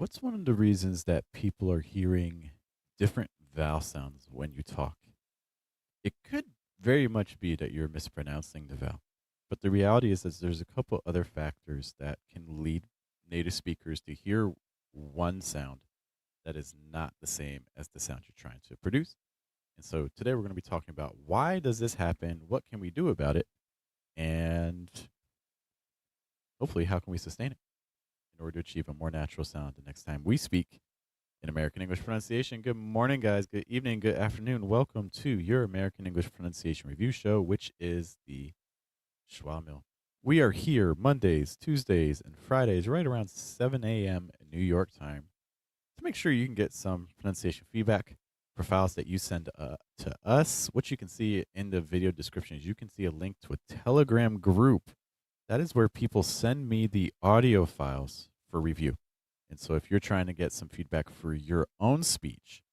What's one of the reasons that people are hearing different vowel sounds when you talk? It could very much be that you're mispronouncing the vowel, but the reality is that there's a couple other factors that can lead native speakers to hear one sound that is not the same as the sound you're trying to produce. And so today we're going to be talking about why does this happen? What can we do about it? And hopefully how can we sustain it in order to achieve a more natural sound the next time we speak in American English pronunciation. Good morning, guys. Good evening. Good afternoon. Welcome to your American English pronunciation review show, which is the Schwa Mill. We are here Mondays, Tuesdays, and Fridays right around 7 a.m. New York time to make sure you can get some pronunciation feedback for files that you send to us. What you can see in the video description is you can see a link to a Telegram group. That is where people send me the audio files for review. And so if you're trying to get some feedback for your own speech,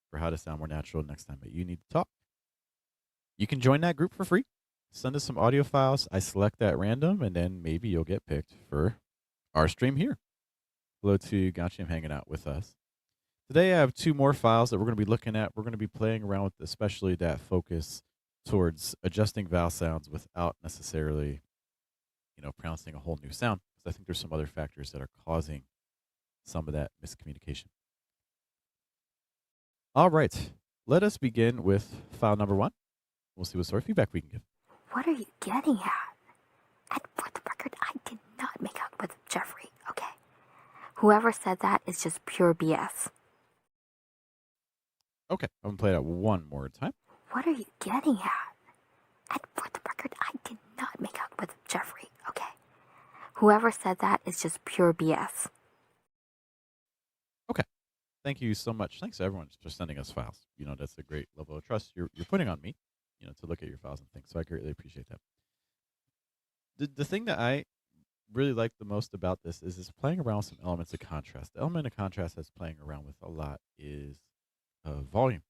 for how to sound more natural next time that you need to talk, you can join that group for free. Send us some audio files. I select that random, and then maybe you'll get picked for our stream here. Hello to Gotcham hanging out with us. Today I have two more files that we're going to be looking at. We're going to be playing around with especially that focus towards adjusting vowel sounds without necessarily, pronouncing a whole new sound. Because I think there's some other factors that are causing some of that miscommunication. All right, let us begin with file number one. We'll see what sort of feedback we can give. What are you getting at? And for the record, I did not make out with Jeffrey, okay? Whoever said that is just pure BS. Okay, I'm going to play that one more time. What are you getting at? And for the record, I did not make out with Jeffrey, okay? Whoever said that is just pure BS. Okay, thank you so much. Thanks to everyone for sending us files. That's a great level of trust you're putting on me, to look at your files and things. So I greatly appreciate that. The thing that I really like the most about this is playing around with some elements of contrast. The element of contrast that's playing around with a lot is volume,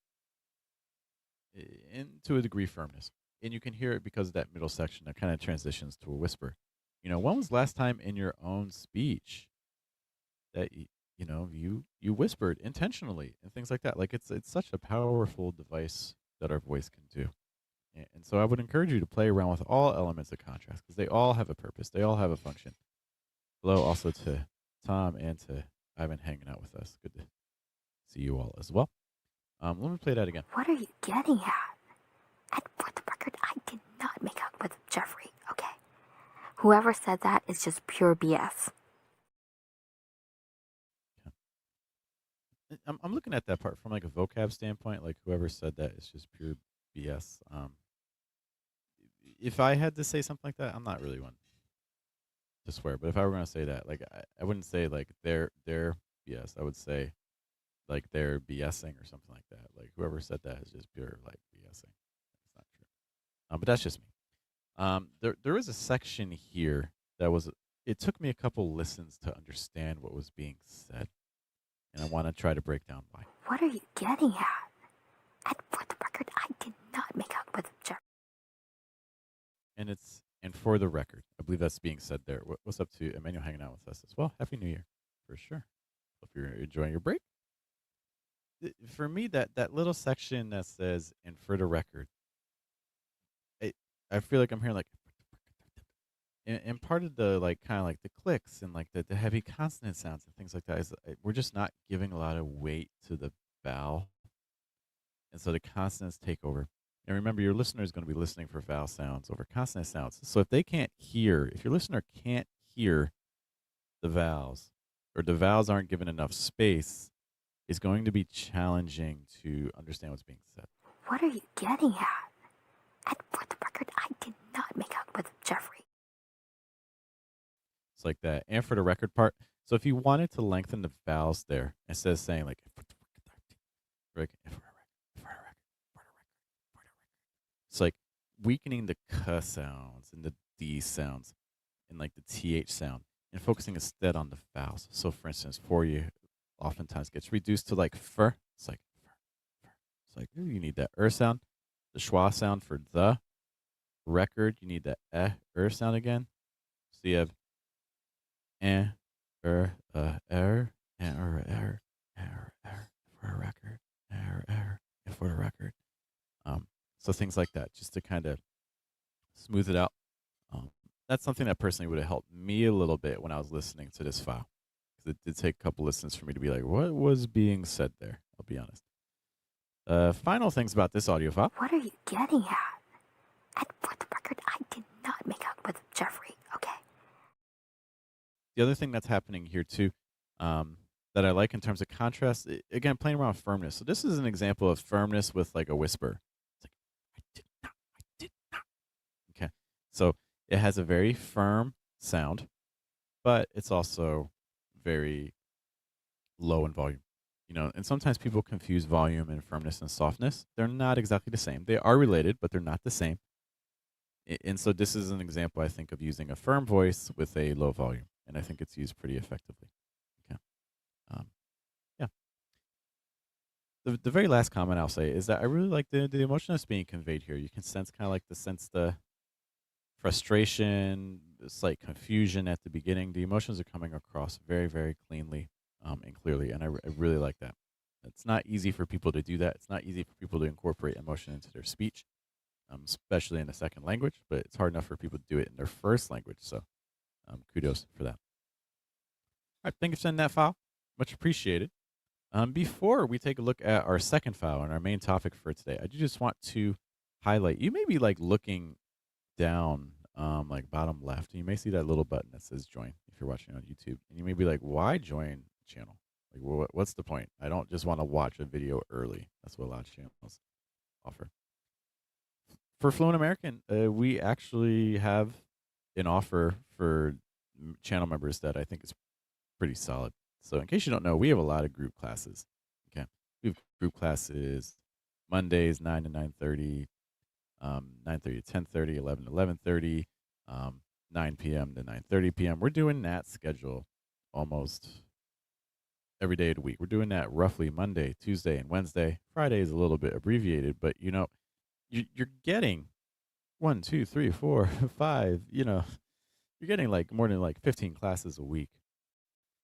and to a degree firmness. And you can hear it because of that middle section that kind of transitions to a whisper. When was the last time in your own speech that you whispered intentionally and things like that? Like it's such a powerful device that our voice can do. And so I would encourage you to play around with all elements of contrast because they all have a purpose. They all have a function. Hello also to Tom and to Ivan hanging out with us. Good to see you all as well. Let me play that again. What are you getting at? And for the record, I did not make out with Jeffrey, okay? Whoever said that is just pure BS. I'm looking at that part from like a vocab standpoint. Like whoever said that is just pure BS. If I had to say something like that, I'm not really one to swear. But if I were going to say that, like I wouldn't say like they're BS. I would say like they're BSing or something like that. Like whoever said that is just pure like BSing. It's not true. But that's just me. There is a section here that was. It took me a couple listens to understand what was being said, and I want to try to break down why. What are you getting at? And for the record, I did not make out with Jeffrey. And for the record, I believe that's being said there. What's up to Emmanuel hanging out with us as well? Happy New Year, for sure. Hope you're enjoying your break. For me, that little section that says "and for the record," I feel like I'm hearing like, and part of the like kind of like the clicks and like the heavy consonant sounds and things like that is we're just not giving a lot of weight to the vowel, and so the consonants take over. And remember, your listener is going to be listening for vowel sounds over consonant sounds. So if your listener can't hear the vowels, or the vowels aren't given enough space, it's going to be challenging to understand what's being said. What are you getting at? And for the record, I did not make out with Jeffrey. It's like that. And for the record part, so if you wanted to lengthen the vowels there, instead of saying like, it's like weakening the k sounds and the d sounds and like the th sound and focusing instead on the vowels. So for instance, for you oftentimes gets reduced to like fur. It's like fur, fur. It's like ooh, you need that sound, the schwa sound for the record. You need that sound again. So you have error, error, error, error, for a record, error, error, for a record. Um, so things like that, just to kind of smooth it out. Um, that's something that personally would have helped me a little bit when I was listening to this file, because it did take a couple listens for me to be like, what was being said there? I'll be honest. Final things about this audio file. What are you getting at? And for the record, I did not make out with Jeffrey, okay? The other thing that's happening here too, that I like in terms of contrast, again, playing around with firmness. So this is an example of firmness with like a whisper. It's like, I did not, I did not. Okay. So it has a very firm sound, but it's also very low in volume. And sometimes people confuse volume and firmness and softness. They're not exactly the same. They are related, but they're not the same. And so this is an example, I think, of using a firm voice with a low volume, and I think it's used pretty effectively. Okay. Um, yeah. The very last comment I'll say is that I really like the emotion that's being conveyed here. You can sense kind of like the frustration, the slight confusion at the beginning. The emotions are coming across very, very cleanly and clearly, and I really like that. It's not easy for people to do that. It's not easy for people to incorporate emotion into their speech, especially in a second language, but it's hard enough for people to do it in their first language. So kudos for that. All right, thank you for sending that file. Much appreciated. Before we take a look at our second file and our main topic for today, I do just want to highlight, you may be like looking down, like bottom left, and you may see that little button that says join if you're watching on YouTube. And you may be like, why join the channel? Like, what's the point? I don't just want to watch a video early. That's what a lot of channels offer. For Fluent American, we actually have an offer for channel members that I think is pretty solid. So in case you don't know, we have a lot of group classes. Okay, we have group classes Mondays 9 to 9:30, 9:30 to 10:30, 11 to 11:30, 9 p.m. to 9:30 p.m. We're doing that schedule almost every day of the week. We're doing that roughly Monday, Tuesday, and Wednesday. Friday is a little bit abbreviated, but you're getting 1, 2, 3, 4, 5. You're getting like more than like 15 classes a week.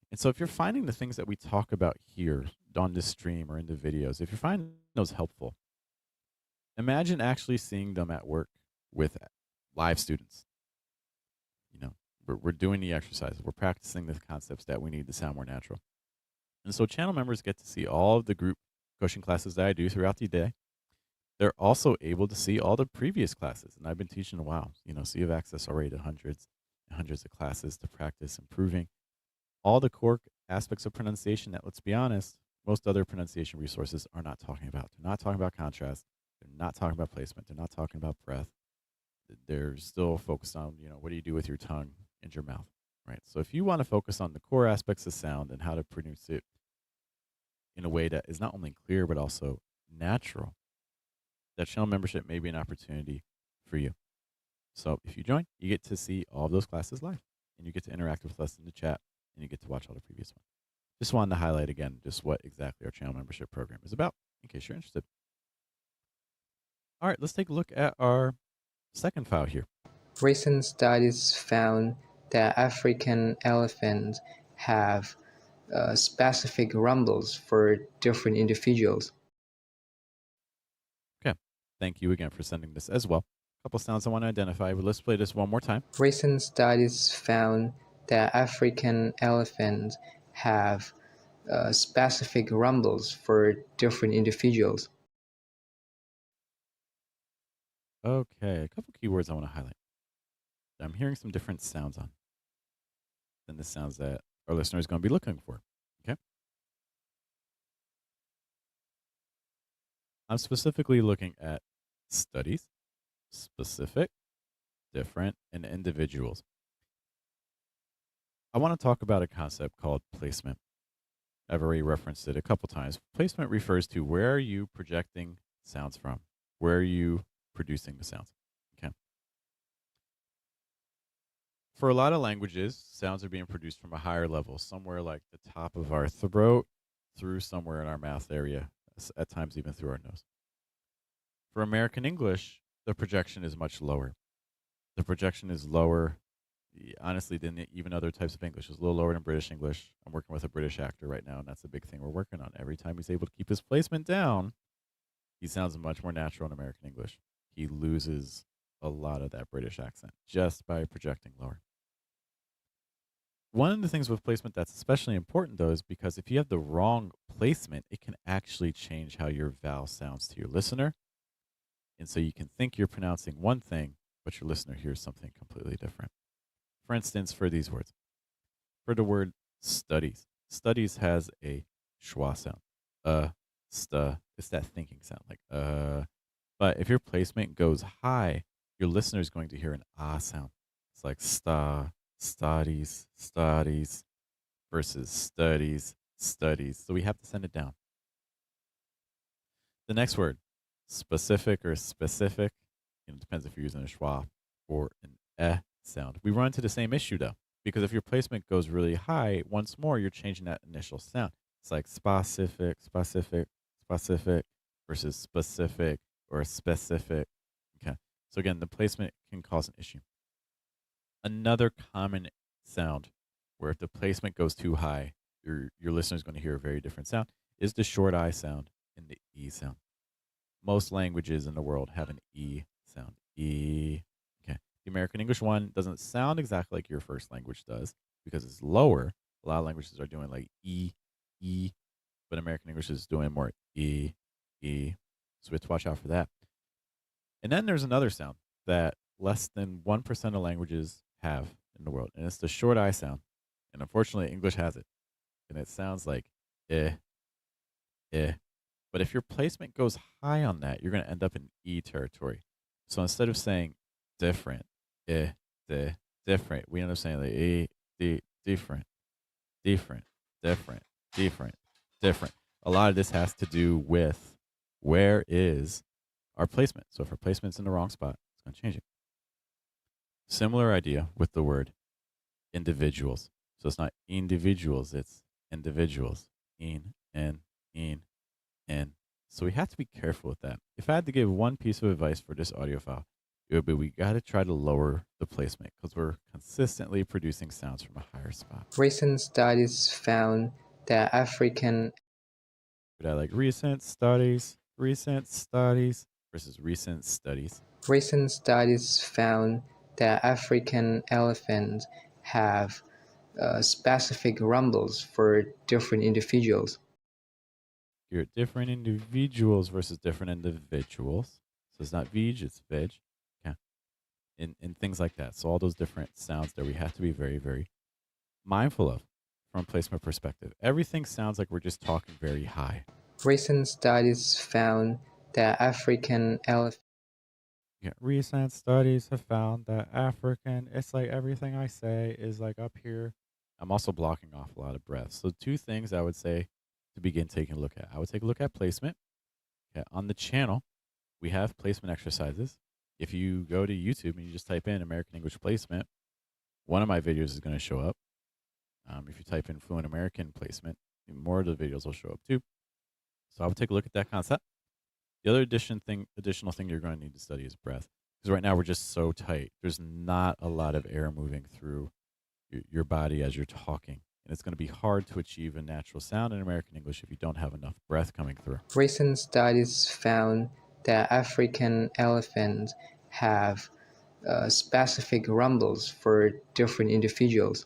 And so if you're finding the things that we talk about here on this stream or in the videos, if you're finding those helpful, imagine actually seeing them at work with live students. We're doing the exercises. We're practicing the concepts that we need to sound more natural. And so channel members get to see all of the group coaching classes that I do throughout the day. They're also able to see all the previous classes. And I've been teaching a while, so you have access already to hundreds and hundreds of classes to practice improving all the core aspects of pronunciation that, let's be honest, most other pronunciation resources are not talking about. They're not talking about contrast. They're not talking about placement. They're not talking about breath. They're still focused on, what do you do with your tongue and your mouth, right? So if you want to focus on the core aspects of sound and how to produce it in a way that is not only clear but also natural, that channel membership may be an opportunity for you. So if you join, you get to see all of those classes live, and you get to interact with us in the chat, and you get to watch all the previous ones. Just wanted to highlight again just what exactly our channel membership program is about, in case you're interested. All right, let's take a look at our second file here. Recent studies found that African elephants have specific rumbles for different individuals. Okay, thank you again for sending this as well. A couple sounds I want to identify, but let's play this one more time. Recent studies found that African elephants have specific rumbles for different individuals. Okay, a couple keywords I want to highlight. I'm hearing some different sounds on than the sounds that our listener is going to be looking for. Okay. I'm specifically looking at studies, specific, different, and individuals. I want to talk about a concept called placement. I've already referenced it a couple times. Placement refers to where are you projecting sounds from? Where are you producing the sounds? Okay. For a lot of languages, sounds are being produced from a higher level, somewhere like the top of our throat through somewhere in our mouth area, at times even through our nose. For American English, the projection is much lower. The projection is lower, honestly than even other types of English. It's a little lower than British English. I'm working with a British actor right now, and that's a big thing we're working on. Every time he's able to keep his placement down, he sounds much more natural in American English. He loses a lot of that British accent just by projecting lower. One of the things with placement that's especially important, though, is because if you have the wrong placement, it can actually change how your vowel sounds to your listener. And so you can think you're pronouncing one thing, but your listener hears something completely different. For instance, for these words, for the word studies, studies has a schwa sound. It's that thinking sound, like But if your placement goes high, your listener is going to hear an ah sound. It's like studies, studies versus studies, studies. So we have to send it down. The next word, specific or specific, it depends if you're using a schwa or an eh sound. We run into the same issue though, because if your placement goes really high, once more you're changing that initial sound. It's like specific, specific, specific versus specific or specific. Okay. So again, the placement can cause an issue. Another common sound where if the placement goes too high, your listener is going to hear a very different sound is the short I sound and the E sound. Most languages in the world have an E sound. E. Okay. The American English one doesn't sound exactly like your first language does because it's lower. A lot of languages are doing like E, E, but American English is doing more E, E. So we have to watch out for that. And then there's another sound that less than 1% of languages have in the world, and it's the short I sound. And unfortunately, English has it. And it sounds like eh, eh. But if your placement goes high on that, you're going to end up in E territory. So instead of saying different, different, we end up saying like different, different, different, different, different. A lot of this has to do with where is our placement. So if our placement's in the wrong spot, it's going to change it. Similar idea with the word individuals. So it's not individuals, it's individuals. In. So we have to be careful with that. If I had to give one piece of advice for this audio file, it would be we got to try to lower the placement because we're consistently producing sounds from a higher spot. Recent studies found that African But I like recent studies versus recent studies. Recent studies found that African elephants have specific rumbles for different individuals. You're different individuals versus different individuals. So it's not veg, it's veg. Okay. And things like that. So all those different sounds there we have to be very, very mindful of from a placement perspective. Everything sounds like we're just talking very high. Recent studies found that African elephants Yeah, recent studies have found that African, it's like everything I say is like up here. I'm also blocking off a lot of breath. So, two things I would say to begin taking a look at. I would take a look at placement. Okay, on the channel, we have placement exercises. If you go to YouTube and you just type in American English placement, one of my videos is going to show up. If you type in fluent American placement, more of the videos will show up too. So, I would take a look at that concept. The other additional thing you're going to need to study is breath, because right now we're just so tight. There's not a lot of air moving through your body as you're talking, and it's going to be hard to achieve a natural sound in American English if you don't have enough breath coming through. Recent studies found that African elephants have specific rumbles for different individuals.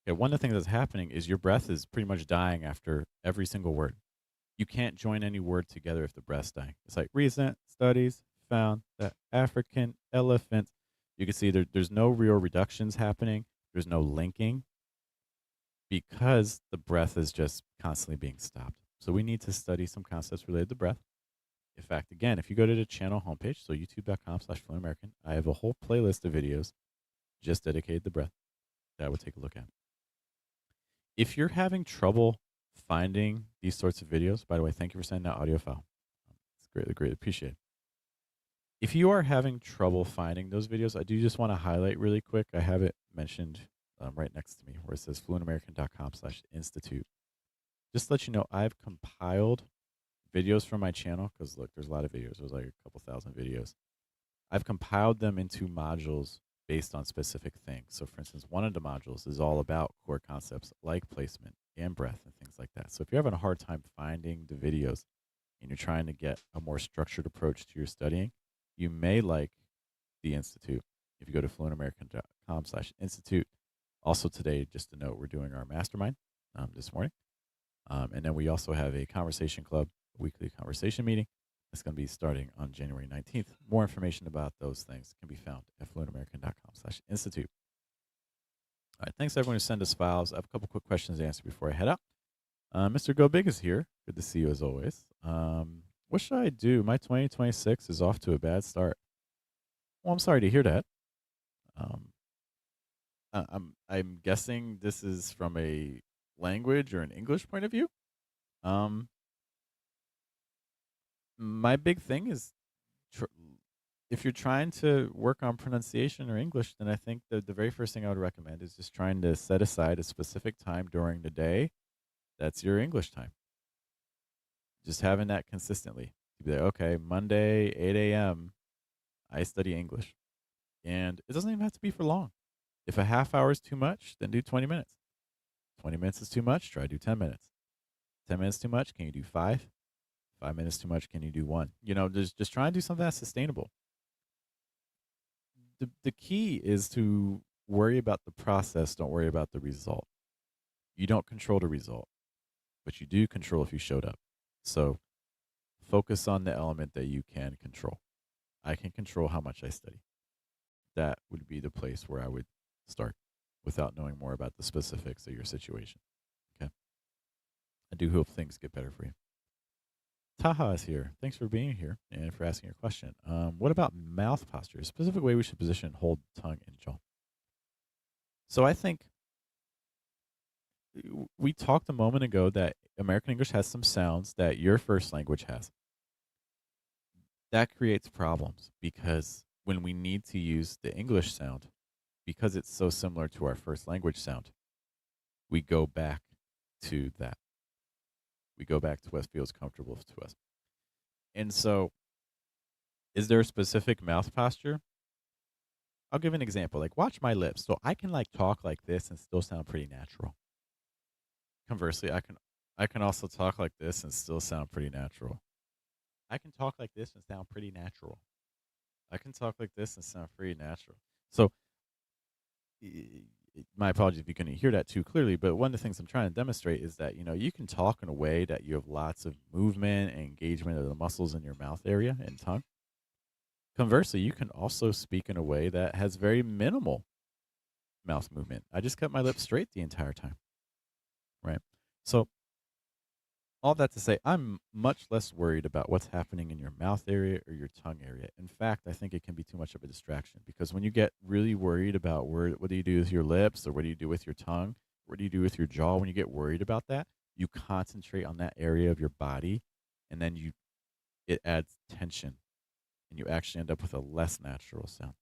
Okay, one of the things that's happening is your breath is pretty much dying after every single word. You can't join any word together if the breath's dying. It's like recent studies found that African elephants. You can see there's no real reductions happening. There's no linking because the breath is just constantly being stopped. So we need to study some concepts related to breath. In fact, again, if you go to the channel homepage, so youtube.com/fluentamerican, I have a whole playlist of videos just dedicated to breath that I would take a look at. If you're having trouble finding these sorts of videos, by the way, thank you for sending that audio file. It's greatly, greatly appreciated. If you are having trouble finding those videos, I do just want to highlight really quick. I have it mentioned right next to me where it says fluentamerican.com/institute. Just to let you know, I've compiled videos from my channel because look, there's a lot of videos. There's like a couple thousand videos. I've compiled them into modules based on specific things. So, for instance, one of the modules is all about core concepts like placement and breath and things like that. So, if you're having a hard time finding the videos and you're trying to get a more structured approach to your studying, you may like the Institute. If you go to fluentamerican.com/institute. Also today, just to note, we're doing our mastermind this morning. And then we also have a conversation club, a weekly conversation meeting. It's going to be starting on January 19th. More information about those things can be found at fluentamerican.com/institute. All right, thanks everyone who sent us files. I have a couple quick questions to answer before I head out. Mr. Go Big is here. Good to see you as always. What should I do? My 2026 is off to a bad start. Well, I'm sorry to hear that. I'm guessing this is from a language or an English point of view. Um, my big thing is if you're trying to work on pronunciation or English, then I think the very first thing I would recommend is just trying to set aside a specific time during the day that's your English time. Just having that consistently. To be like, okay, Monday, 8 a.m., I study English. And it doesn't even have to be for long. If a half hour is too much, then do 20 minutes. 20 minutes is too much, try to do 10 minutes. 10 minutes too much, can you do 5? 5 minutes too much, can you do 1? You know, just try and do something that's sustainable. The key is to worry about the process, don't worry about the result. You don't control the result, but you do control if you showed up. So focus on the element that you can control. I can control how much I study. That would be the place where I would start without knowing more about the specifics of your situation. Okay. I do hope things get better for you. Taha is here. Thanks for being here and for asking your question. What about mouth posture? A specific way we should position, hold tongue, and jaw. So I think we talked a moment ago that American English has some sounds that your first language has. That creates problems because when we need to use the English sound, because it's so similar to our first language sound, we go back to that. We go back to what feels comfortable to us. And so, is there a specific mouth posture? I'll give an example. Like, watch my lips. So I can like talk like this and still sound pretty natural. Conversely, I can also talk like this and still sound pretty natural. I can talk like this and sound pretty natural. I can talk like this and sound pretty natural. So, my apologies if you couldn't hear that too clearly, but one of the things I'm trying to demonstrate is that, you know, you can talk in a way that you have lots of movement and engagement of the muscles in your mouth area and tongue. Conversely, you can also speak in a way that has very minimal mouth movement. I just kept my lips straight the entire time, right? So, all that to say, I'm much less worried about what's happening in your mouth area or your tongue area. In fact, I think it can be too much of a distraction because when you get really worried about what do you do with your lips or what do you do with your tongue, what do you do with your jaw, when you get worried about that, you concentrate on that area of your body and then it adds tension and you actually end up with a less natural sound.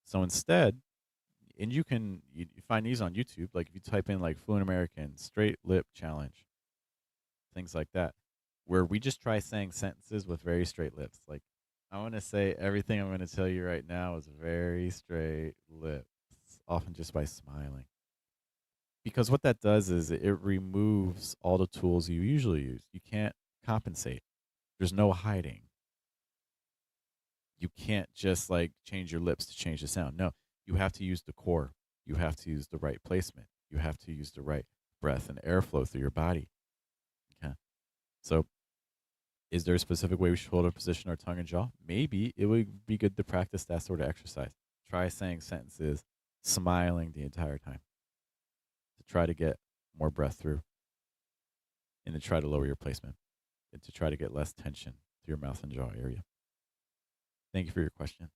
So instead, and you find these on YouTube, like if you type in like Fluent American straight lip challenge, things like that, where we just try saying sentences with very straight lips. Like, I want to say everything I'm going to tell you right now is very straight lips, often just by smiling. Because what that does is it removes all the tools you usually use. You can't compensate. There's no hiding. You can't just like change your lips to change the sound. No, you have to use the core. You have to use the right placement. You have to use the right breath and airflow through your body. Okay. So, is there a specific way we should hold or position our tongue and jaw? Maybe it would be good to practice that sort of exercise. Try saying sentences, smiling the entire time to try to get more breath through and to try to lower your placement and to try to get less tension through your mouth and jaw area. Thank you for your question.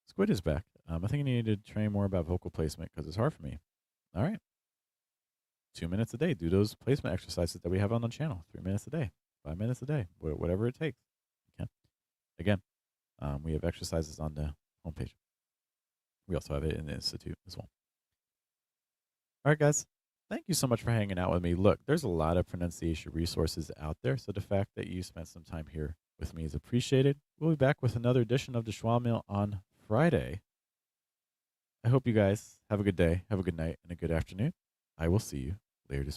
Squid is back. I think I need to train more about vocal placement because it's hard for me. All right. 2 minutes a day. Do those placement exercises that we have on the channel. 3 minutes a day, 5 minutes a day, whatever it takes. Okay. Again, we have exercises on the homepage. We also have it in the Institute as well. All right, guys. Thank you so much for hanging out with me. Look, there's a lot of pronunciation resources out there. So the fact that you spent some time here with me is appreciated. We'll be back with another edition of the Schwa Mill on Friday. I hope you guys have a good day, have a good night, and a good afternoon. I will see you later this